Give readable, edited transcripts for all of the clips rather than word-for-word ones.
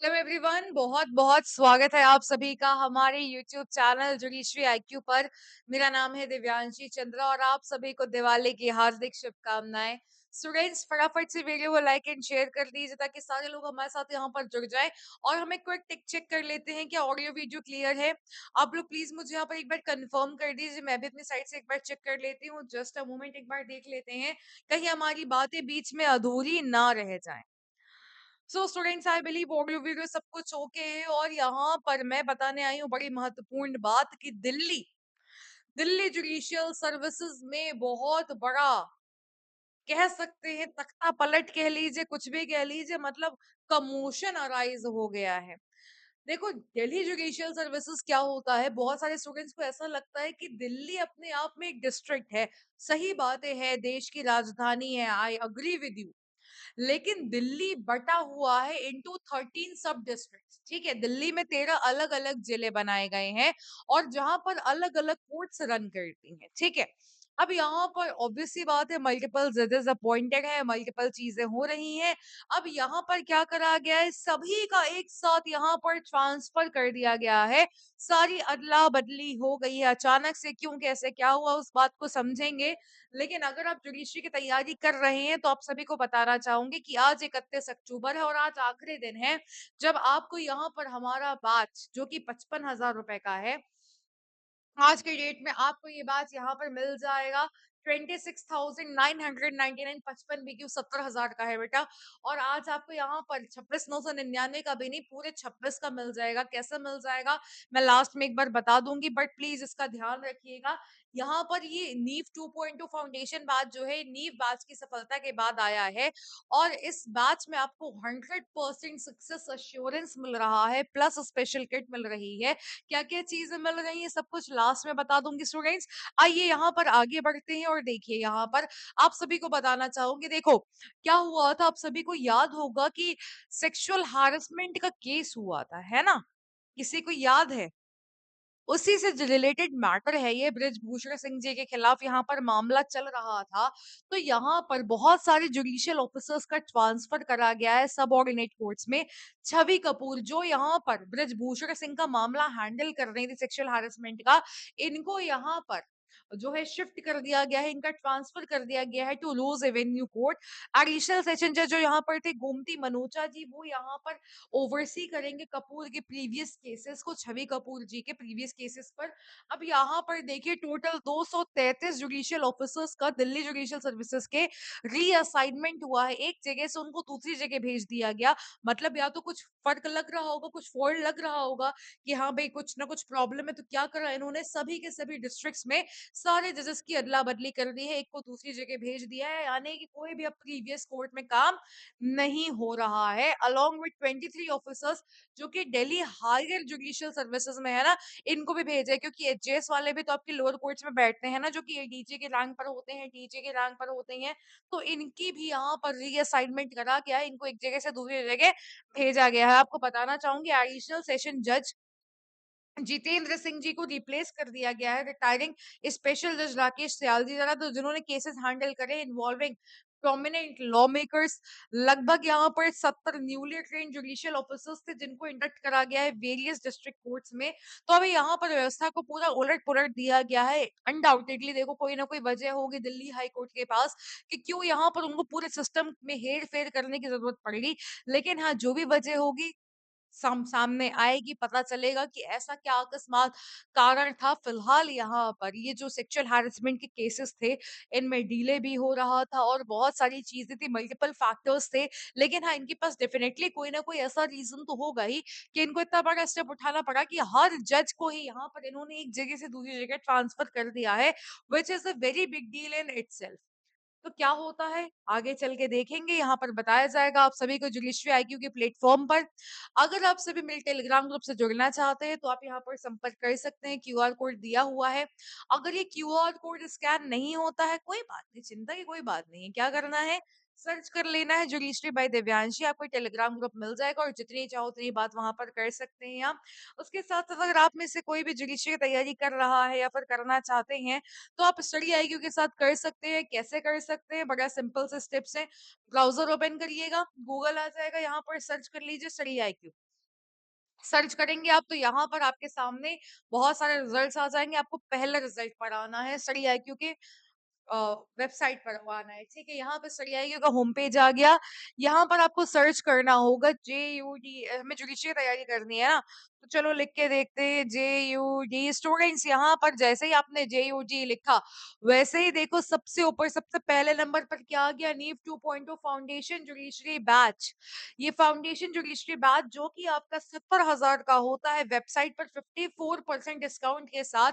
Hello everyone, बहुत बहुत स्वागत है आप सभी का हमारे यूट्यूब चैनल जुडिशरी आईक्यू पर। मेरा नाम है दिव्यांशी चंद्रा और आप सभी को दिवाली की हार्दिक शुभकामनाएं। स्टूडेंट्स, फटाफट से वीडियो को लाइक एंड शेयर कर दीजिए ताकि सारे लोग हमारे साथ यहाँ पर जुड़ जाए। और हम एक क्विक टिक चेक कर लेते हैं कि ऑडियो वीडियो क्लियर है। आप लोग प्लीज मुझे यहाँ पर एक बार कंफर्म कर दीजिए, मैं भी अपनी साइड से एक बार चेक कर लेती हूँ। जस्ट अ मोमेंट, एक बार देख लेते हैं कहीं हमारी बातें बीच में अधूरी ना रह जाए। So students, I believe audio video सब कुछ ओके है और यहाँ पर मैं बताने आई हूँ बड़ी महत्वपूर्ण बात कि दिल्ली दिल्ली जुडिशियल सर्विसेज में बहुत बड़ा, कह सकते हैं तख्ता पलट कह लीजिए, कुछ भी कह लीजिए, मतलब कमोशन अराइज हो गया है। देखो, दिल्ली जुडिशियल सर्विसेज क्या होता है, बहुत सारे स्टूडेंट्स को ऐसा लगता है कि दिल्ली अपने आप में एक डिस्ट्रिक्ट है। सही बातें है, देश की राजधानी है, आई अग्री विद यू। लेकिन दिल्ली बटा हुआ है इनटू 13 सब डिस्ट्रिक्ट्स। ठीक है, दिल्ली में 13 अलग अलग जिले बनाए गए हैं और जहां पर अलग अलग कोर्ट्स रन करती हैं। ठीक है, अब यहाँ पर ऑब्वियस सी बात है, मल्टीपल जजेस अपॉइंटेड है, मल्टीपल चीजें हो रही हैं। अब यहाँ पर क्या करा गया है, सभी का एक साथ यहाँ पर ट्रांसफर कर दिया गया है। सारी अदला बदली हो गई है अचानक से। क्यों, कैसे, क्या हुआ, उस बात को समझेंगे। लेकिन अगर आप जुडिशरी की तैयारी कर रहे हैं तो आप सभी को बताना चाहूंगी कि आज 31 अक्टूबर है और आज आखिरी दिन है जब आपको यहाँ पर हमारा बैच, जो कि 55,000 रुपए का है, आज के डेट में आपको ये बैच यहाँ पर मिल जाएगा। 26,999, 55 BQ 70,000 का है बेटा। और आज आपको यहाँ पर 26,999 का भी नहीं, पूरे 26 का मिल जाएगा। कैसा मिल जाएगा मैं लास्ट में एक बार बता दूंगी, बट प्लीज इसका ध्यान रखिएगा। यहाँ पर ये नीव 2.2 फाउंडेशन बैच जो है, नीव बैच की सफलता के बाद आया है। और इस बैच में आपको 100% सक्सेस अश्योरेंस मिल रहा है, प्लस स्पेशल किट मिल रही है। क्या क्या चीजें मिल रही है, सब कुछ लास्ट में बता दूंगी स्टूडेंट्स। आइए यहाँ पर आगे बढ़ते हैं और देखिए, यहाँ पर आप सभी को बताना चाहूंगी। देखो, क्या हुआ था, आप सभी को याद होगा कि सेक्सुअल हैरेसमेंट का केस हुआ था, है ना? किसी को याद है? उसी से रिलेटेड मैटर है ये, बृजभूषण सिंह जी के खिलाफ यहाँ पर मामला चल रहा था। तो यहाँ पर बहुत सारे जुडिशियल ऑफिसर्स का ट्रांसफर करा गया है सब ऑर्डिनेट कोर्ट्स में। छवि कपूर, जो यहाँ पर बृजभूषण सिंह का मामला हैंडल कर रही थी सेक्सुअल हैरेसमेंट का, इनको यहाँ पर जो है शिफ्ट कर दिया गया है, इनका ट्रांसफर कर दिया गया है to Rouse Avenue Court. Additional session जज जो यहाँ पर थे, गोमती मनोचा जी, वो यहाँ पर ओवरसी करेंगे कपूर के प्रीवियस केसेस को, छवि कपूर जी के प्रीवियस केसेस पर। अब यहाँ पर देखिए, टोटल 233 जुडिशियल ऑफिसर्स का दिल्ली जुडिशियल सर्विसेज के रीअसाइनमेंट हुआ है। एक जगह से उनको दूसरी जगह भेज दिया गया। मतलब या तो कुछ फर्क लग रहा होगा, कुछ फॉल्ट लग रहा होगा कि हाँ भाई कुछ ना कुछ प्रॉब्लम है, तो क्या करा इन्होंने, सभी के सभी डिस्ट्रिक्ट्स में सारे जजेस की अदला बदली कर दी है, एक को दूसरी जगह भेज दिया है। यानी कि कोई भी अब प्रीवियस कोर्ट में काम नहीं हो रहा है। अलोंग विद 23 ऑफिसर्स जो कि दिल्ली हायर जुडिशियल सर्विसेज में है ना, इनको भी भेजा है, क्योंकि एचजेएस वाले भी तो आपके लोअर कोर्ट्स में बैठते हैं ना, जो कि डीजे के रैंक पर होते हैं, डीजे के रैंक पर होते हैं। तो इनकी भी यहाँ पर रीअसाइनमेंट करा गया है, इनको एक जगह से दूसरी जगह भेजा गया है। आपको बताना चाहूंगी, एडिशनल सेशन जज जितेंद्र सिंह जी को रिप्लेस कर दिया गया है रिटायरिंग स्पेशल जज राकेश सयाल जी द्वारा, तो जिन्होंने केसेस हैंडल करे इन्वॉल्विंग प्रोमिनेंट लॉ मेकर्स। लगभग यहाँ पर 70 न्यूली ट्रेन जुडिशियल ऑफिसर्स थे जिनको इंडक्ट करा गया है वेरियस डिस्ट्रिक्ट कोर्ट्स में। तो अभी यहाँ पर व्यवस्था को पूरा उलट पुलट दिया गया है। अनडाउटेडली देखो, कोई ना कोई वजह होगी दिल्ली हाई कोर्ट के पास कि क्यों यहाँ पर उनको पूरे सिस्टम में हेर फेर करने की जरूरत पड़ेगी। लेकिन हाँ, जो भी वजह होगी सामने आएगी, पता चलेगा कि ऐसा क्या अकस्मात कारण था। फिलहाल यहाँ पर ये जो सेक्सुअल हैरेसमेंट के केसेस थे, इनमें डिले भी हो रहा था और बहुत सारी चीजें थी, मल्टीपल फैक्टर्स थे। लेकिन हाँ, इनके पास डेफिनेटली कोई ना कोई ऐसा रीजन तो होगा ही कि इनको इतना बड़ा स्टेप उठाना पड़ा कि हर जज को ही यहाँ पर इन्होंने एक जगह से दूसरी जगह ट्रांसफर कर दिया है, which is a very big deal in itself. तो क्या होता है आगे चल के देखेंगे, यहाँ पर बताया जाएगा आप सभी को जुडिशरी आईक्यू के प्लेटफॉर्म पर। अगर आप सभी मेरे टेलीग्राम ग्रुप से जुड़ना चाहते हैं तो आप यहाँ पर संपर्क कर सकते हैं, क्यूआर कोड दिया हुआ है। अगर ये क्यूआर कोड स्कैन नहीं होता है, कोई बात नहीं, चिंता की कोई बात नहीं है। क्या करना है, सर्च कर लेना है जुडिशरी बाय दिव्यांशी, आपको टेलीग्राम ग्रुप मिल जाएगा और जितनी चाहो उतनी बात वहां पर कर सकते हैं आप। उसके साथ साथ अगर आप में से कोई भी जुडिशरी की तैयारी कर रहा है या फिर करना चाहते हैं, तो आप स्टडी आईक्यू के साथ कर सकते हैं। कैसे कर सकते हैं, बड़ा सिंपल से स्टेप्स है। ब्राउजर ओपन करिएगा, गूगल आ जाएगा, यहाँ पर सर्च कर लीजिए स्टडी आईक्यू। सर्च करेंगे आप तो यहाँ पर आपके सामने बहुत सारे रिजल्ट्स आ जाएँगे। आपको पहला रिजल्ट पर आना है स्टडी आईक्यू के अ, वेबसाइट पर वो आना है, ठीक है? यहाँ पे स्टडी आईक्यू का होम पेज आ गया। यहाँ पर आपको सर्च करना होगा JUD, हमें जुडिशरी तैयारी करनी है ना, तो चलो लिख के देखते हैं JUD स्टूडेंट्स। यहाँ पर जैसे ही आपने JUD लिखा, वैसे ही देखो सबसे ऊपर सबसे पहले नंबर पर क्या आ गया, नीव 2.0 फाउंडेशन जुडिशरी बैच। ये फाउंडेशन जुडिशरी बैच जो कि आपका 70,000 का होता है, वेबसाइट पर 54% डिस्काउंट के साथ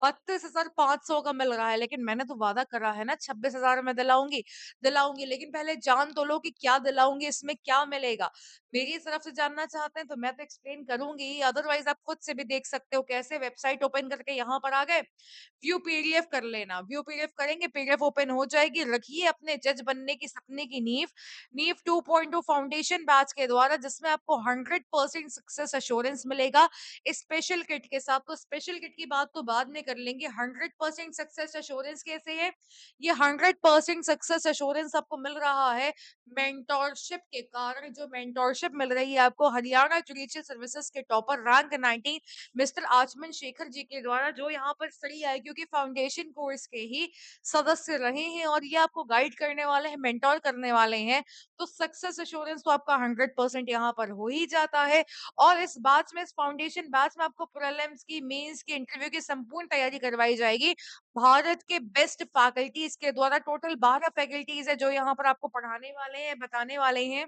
32,500 का मिल रहा है। लेकिन मैंने तो वादा करा है ना 26,000 में दिलाऊंगी दिलाऊंगी, लेकिन पहले जान तो लो कि क्या दिलाऊंगी, इसमें क्या मिलेगा। मेरी तरफ से जानना चाहते हैं तो मैं तो एक्सप्लेन करूंगी ही, अदरवाइज आप खुद से भी देख सकते हो। कैसे, वेबसाइट ओपन करके यहाँ पर आ गए, व्यू पीडीएफ कर लेना। व्यू पीडीएफ करेंगे, पीडीएफ ओपन हो जाएगी। रखिए अपने जज बनने की सपने की नींव, नीव 2.0 फाउंडेशन बैच के द्वारा, जिसमें आपको 100% सक्सेस एश्योरेंस मिलेगा स्पेशल किट के साथ। तो स्पेशल किट की बात तो बाद में कर लेंगे, 100% सक्सेस एश्योरेंस कैसे है? ये 100% सक्सेस एश्योरेंस आपको मिल रहा है मेंटोरशिप के कारण। जो मेंटोरशिप मिल रही है आपको हरियाणा जुडिशियल सर्विसेज के टॉपर रैंक 19 मिस्टर आचमन शेखर जी के द्वारा, जो यहाँ पर स्टडी आईक्यू की फाउंडेशन कोर्स के ही सदस्य रहे हैं और ये आपको गाइड करने वाले हैं, मेंटोर करने वाले हैं। तो सक्सेस एश्योरेंस तो आपका 100% यहाँ पर हो ही जाता है। और इस बैच में, इस फाउंडेशन बैच में आपको प्रीलिम्स की, मेंस की, इंटरव्यू की संपूर्ण तैयारी करवाई जाएगी भारत के बेस्ट फैकल्टीज के द्वारा। टोटल 12 फैकल्टीज है जो यहाँ पर आपको पढ़ाने वाले हैं, बताने वाले हैं।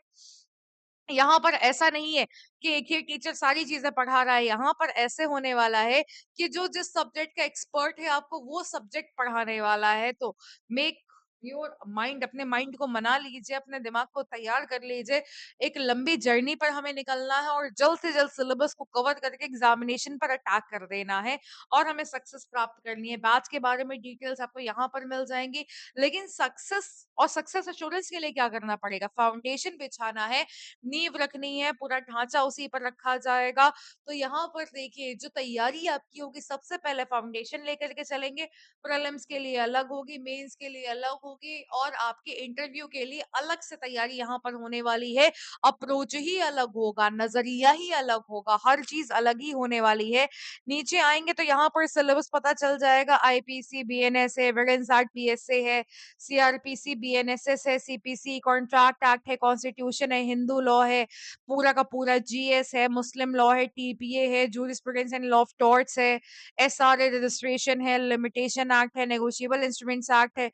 यहाँ पर ऐसा नहीं है कि एक ही टीचर सारी चीजें पढ़ा रहा है। यहाँ पर ऐसे होने वाला है कि जो जिस सब्जेक्ट का एक्सपर्ट है आपको वो सब्जेक्ट पढ़ाने वाला है। तो मेक योर माइंड, अपने माइंड को मना लीजिए, अपने दिमाग को तैयार कर लीजिए। एक लंबी जर्नी पर हमें निकलना है और जल्द से जल्द सिलेबस को कवर करके एग्जामिनेशन पर अटैक कर देना है और हमें सक्सेस प्राप्त करनी है। बैच के बारे में डिटेल्स आपको यहाँ पर मिल जाएंगी। लेकिन सक्सेस और सक्सेस एश्योरेंस के लिए क्या करना पड़ेगा? फाउंडेशन बिछाना है, नींव रखनी है, पूरा ढांचा उसी पर रखा जाएगा। तो यहाँ पर देखिए जो तैयारी आपकी होगी, सबसे पहले फाउंडेशन लेकर के चलेंगे। प्रीलिम्स के लिए अलग होगी, मेंस के लिए अलग होगी और आपके इंटरव्यू के लिए अलग से तैयारी यहाँ पर होने वाली है। अप्रोच ही अलग होगा, नजरिया ही अलग होगा, हर चीज अलग ही होने वाली है। नीचे आएंगे तो यहाँ पर सिलेबस पता चल जाएगा। आईपीसी बीएनएस है, विमेंस आर्ट पीएसए है, सीआरपीसी बीएनएसएस है, सीपीसी कॉन्ट्रैक्ट एक्ट है, कॉन्स्टिट्यूशन है, हिंदू लॉ है, पूरा का पूरा जीएस है, मुस्लिम लॉ है, टीपीए है, jurisprudence and law of torts है, एसआरए रजिस्ट्रेशन है, लिमिटेशन एक्ट है, नेगोशिएबल इंस्ट्रूमेंट्स एक्ट है,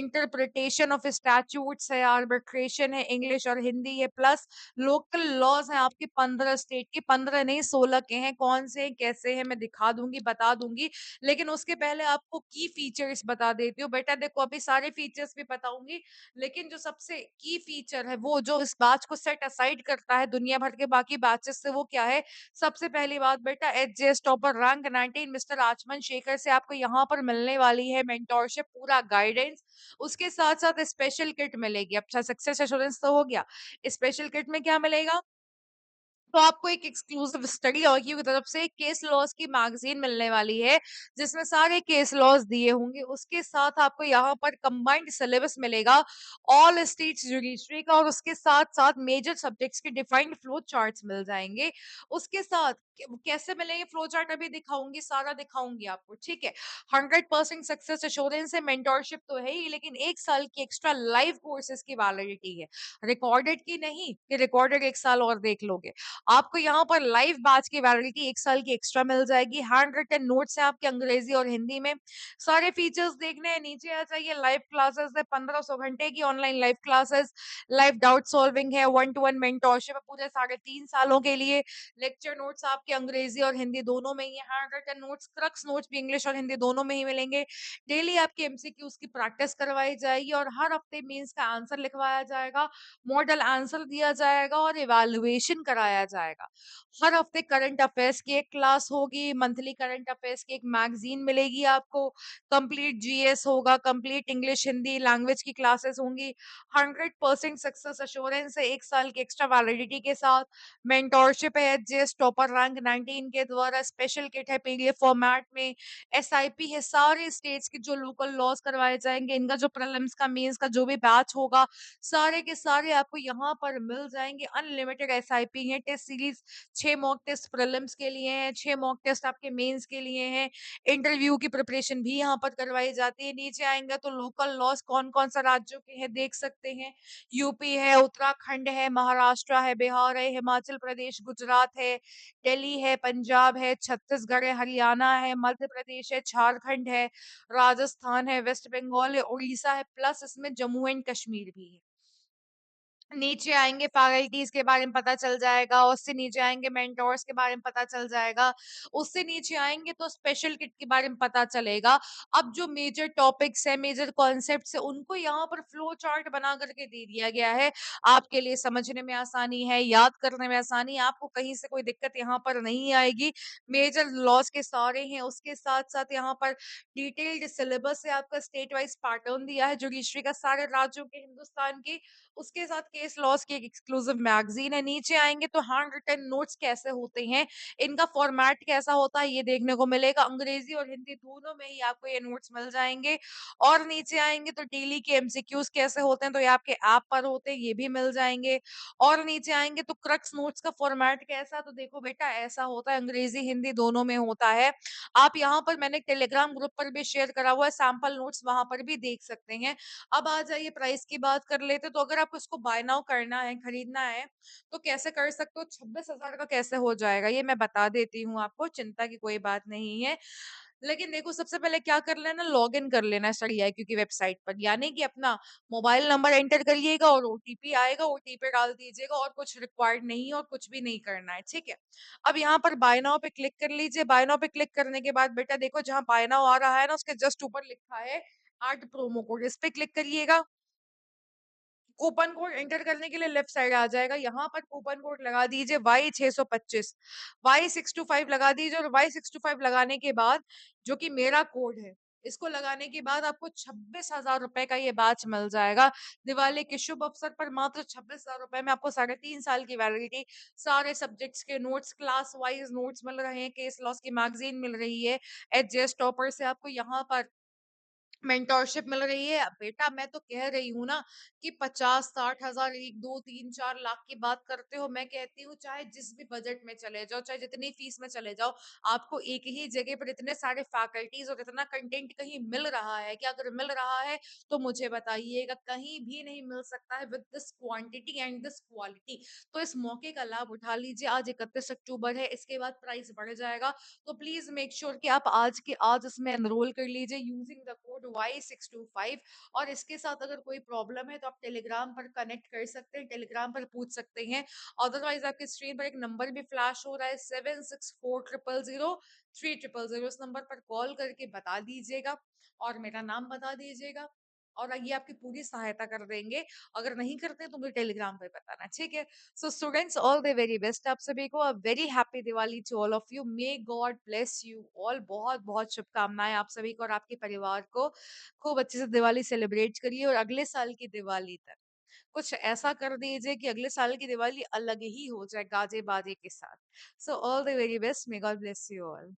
इंटरप्रिटेशन ऑफ स्टैट्यूट्स है, आर्बिट्रेशन है, इंग्लिश और हिंदी है, प्लस लोकल लॉज हैं आपके 15 स्टेट के, 15 नहीं 16 के हैं। कौन से हैं, कैसे हैं, मैं दिखा दूंगी, बता दूंगी। लेकिन उसके पहले आपको की फीचर्स बता देती हूँ बेटा। देखो अभी सारे फीचर्स भी बताऊंगी, लेकिन जो सबसे की फीचर है, वो जो इस बैच को सेट असाइड करता है दुनिया भर के बाकी बैचेस से, वो क्या है? सबसे पहली बात बेटा, एचजेएस टॉपर रैंक 19 मिस्टर आचमन शेखर से आपको यहाँ पर मिलने वाली है मेंटोरशिप, पूरा गाइडेंस। उसके साथ साथ स्पेशल किट मिलेगी। अच्छा, सक्सेस एश्योरेंस तो हो गया, स्पेशल किट में क्या मिलेगा? तो आपको एक एक्सक्लूसिव स्टडी आईक्यू की तरफ से केस लॉज की मैगजीन मिलने वाली है, जिसमें सारे केस लॉज दिए होंगे। उसके साथ आपको यहाँ पर कंबाइंड सिलेबस मिलेगा ऑल स्टेट्स जुडिशरी का, और उसके साथ साथ मेजर सब्जेक्ट्स के डिफाइंड फ्लो चार्ट्स मिल जाएंगे। उसके साथ कैसे मिलेंगे फ्लो चार्ट अभी दिखाऊंगी, सारा दिखाऊंगी आपको, ठीक है? 100% सक्सेस एश्योरेंस है, मेंटोरशिप तो है ही, लेकिन 1 साल की एक्स्ट्रा लाइव कोर्सेज की वैलिडिटी है, रिकॉर्डेड की नहीं कि रिकॉर्डेड 1 साल और देख लोगे। आपको यहाँ पर लाइव बैच की वैलिडिटी 1 साल की एक्स्ट्रा मिल जाएगी। हैंड रिटन नोट्स है आपके अंग्रेजी और हिंदी में। सारे फीचर्स देखने हैं, नीचे आ जाइए। लाइव क्लासेस है, 1500 घंटे की online live classes. Live doubt solving है, 1-to-1 मेंटोरशिप है पूरे 3.5 सालों के लिए। लेक्चर नोट्स आपके अंग्रेजी और हिंदी दोनों में ही है। Hand written notes, crux notes भी इंग्लिश और हिंदी दोनों में ही मिलेंगे। डेली आपके एमसीक्यूज की प्रैक्टिस करवाई जाएगी और हर हफ्ते मीन्स का आंसर लिखवाया जाएगा, मॉडल आंसर दिया जाएगा और इवैल्यूएशन कराया जाएगा। हर हफ्ते करंट अफेयर्स की एक क्लास होगी, मंथली करंट अफेयर्स की एक मैगजीन मिलेगी आपको, कंप्लीट जीएस होगा, कंप्लीट इंग्लिश हिंदी लैंग्वेज की क्लासेस होंगी। 100% सक्सेस एश्योरेंस है, 1 साल की एक्स्ट्रा वैलिडिटी के साथ। मेंटोरशिप है, एचजेएस टॉपर रैंक बैंक 19 के द्वारा स्पेशल किट है पीडीएफ फॉर्मेट में, एसआईपी है, सारे स्टेट्स के जो लोकल लॉज करवाए जाएंगे, इनका जो प्रीलिम्स का मेंस का जो भी बैच होगा, सारे के सारे आपको यहाँ पर मिल जाएंगे। अनलिमिटेड एसआईपी है, test series 6 mock test prelims के लिए हैं, 6 मॉक टेस्ट आपके मेंस के लिए हैं, इंटरव्यू की प्रिपरेशन भी यहाँ पर करवाई जाती है। नीचे आएंगे तो लोकल लॉज कौन कौन सा राज्यों के हैं देख सकते हैं, यूपी है, उत्तराखंड है, महाराष्ट्र है, बिहार है, हिमाचल प्रदेश, गुजरात है, दिल्ली है, पंजाब है, छत्तीसगढ़ है, हरियाणा है, मध्य प्रदेश है, झारखंड है, राजस्थान है, वेस्ट बंगाल है, उड़ीसा है, प्लस इसमें जम्मू एंड कश्मीर भी है। नीचे आएंगे फैकल्टीज के बारे में पता चल जाएगा, उससे नीचे आएंगे मेंटोर्स के बारे में पता चल जाएगा, उससे नीचे आएंगे तो स्पेशल किट के बारे में पता चलेगा। अब जो मेजर टॉपिक्स है, मेजर कॉन्सेप्ट्स है, उनको यहाँ पर फ्लो चार्ट बना करके दे दिया गया है, आपके लिए समझने में आसानी है, याद करने में आसानी है, आपको कहीं से कोई दिक्कत यहाँ पर नहीं आएगी। मेजर लॉस के सारे हैं, उसके साथ साथ यहाँ पर डिटेल्ड सिलेबस है, आपका स्टेट वाइज पैटर्न दिया है जुडिशरी का सारे राज्यों के हिंदुस्तान की, उसके साथ केस लॉस की एक एक्सक्लूसिव मैगजीन है। नीचे आएंगे तो हैंड रिटन नोट्स कैसे होते हैं, इनका फॉर्मेट कैसा होता है, ये देखने को मिलेगा। अंग्रेजी और हिंदी दोनों में ही आपको ये नोट्स मिल जाएंगे। और नीचे आएंगे तो डेली के एमसीक्यूज कैसे होते हैं, तो ये आपके ऐप पर होते हैं, ये भी मिल जाएंगे। और नीचे आएंगे तो क्रक्स नोट्स का फॉर्मेट कैसा, तो देखो बेटा ऐसा होता है, अंग्रेजी हिंदी दोनों में होता है। आप यहाँ पर मैंने टेलीग्राम ग्रुप पर भी शेयर करा हुआ है, सैंपल नोट्स वहां पर भी देख सकते हैं। अब आ जाइए प्राइस की बात कर लेते, तो अगर आपको इसको बाय नाउ करना है, खरीदना है, तो कैसे कर सकते हो, 26,000 का कैसे हो जाएगा ये मैं बता देती हूँ आपको, चिंता की कोई बात नहीं है। लेकिन देखो सबसे पहले क्या कर लेना, लॉग इन कर लेना स्टडी आई की वेबसाइट पर, यानी कि अपना मोबाइल नंबर एंटर करिएगा और ओटीपी आएगा, ओटीपी डाल दीजिएगा, और कुछ रिक्वायर्ड नहीं है और कुछ भी नहीं करना है, ठीक है। अब यहाँ पर बाय नाउ पे क्लिक कर लीजिए। बाय नाउ पे क्लिक करने के बाद बेटा देखो जहाँ बाय नाउ आ रहा है ना, उसके जस्ट ऊपर लिखा है 8 प्रोमो कोड, इस पे क्लिक करिएगा। कूपन कोड एंटर करने के लिए लेफ्ट साइड आ जाएगा, यहाँ पर कूपन कोड लगा दीजिए Y625, Y625 लगा दीजिए, और Y625 लगाने के बाद जो कि मेरा कोड है, इसको लगाने के बाद आपको 26,000 रुपए का ये बैच मिल जाएगा। दिवाली के शुभ अवसर पर मात्र 26,000 रुपए में आपको 3.5 साल की वैलिडिटी, सारे सब्जेक्ट्स के नोट्स, क्लास वाइज नोट्स मिल रहे हैं, केस लॉस की मैगजीन मिल रही है, एचजेएस टॉपर से आपको यहाँ पर मेंटोरशिप मिल रही है। अब बेटा मैं तो कह रही हूँ ना कि 50-60 हजार, 1 2 3 4 लाख की बात करते हो, मैं कहती हूँ चाहे जिस भी बजट में चले जाओ, चाहे जितनी फीस में चले जाओ, आपको एक ही जगह पर इतने सारे फैकल्टीज और इतना कंटेंट कहीं मिल रहा है कि, अगर मिल रहा है तो मुझे बताइएगा, कहीं भी नहीं मिल सकता है with this quantity and this quality. तो इस मौके का लाभ उठा लीजिए, आज 31 अक्टूबर है, इसके बाद प्राइस बढ़ जाएगा, तो प्लीज मेक श्योर कि आप आज के आज इसमें एनरोल कर लीजिए यूजिंग द कोड Y625। और इसके साथ अगर कोई प्रॉब्लम है तो आप टेलीग्राम पर कनेक्ट कर सकते हैं, टेलीग्राम पर पूछ सकते हैं। अदरवाइज आपकी स्क्रीन पर एक नंबर भी फ्लैश हो रहा है, 76400300, इस नंबर पर कॉल करके बता दीजिएगा और मेरा नाम बता दीजिएगा, और ये आपकी पूरी सहायता कर देंगे। अगर नहीं करते तो मुझे टेलीग्राम पे बताना, ठीक है। So students, all the very best आप सभी को, a very happy Diwali to all of you, may God bless you all, बहुत बहुत शुभकामनाएं आप सभी को और आपके परिवार को। खूब अच्छे से दिवाली सेलिब्रेट करिए, और अगले साल की दिवाली तक कुछ ऐसा कर दीजिए कि अगले साल की दिवाली अलग ही हो जाए, गाजे बाजे के साथ। So all the very best, may God bless you all.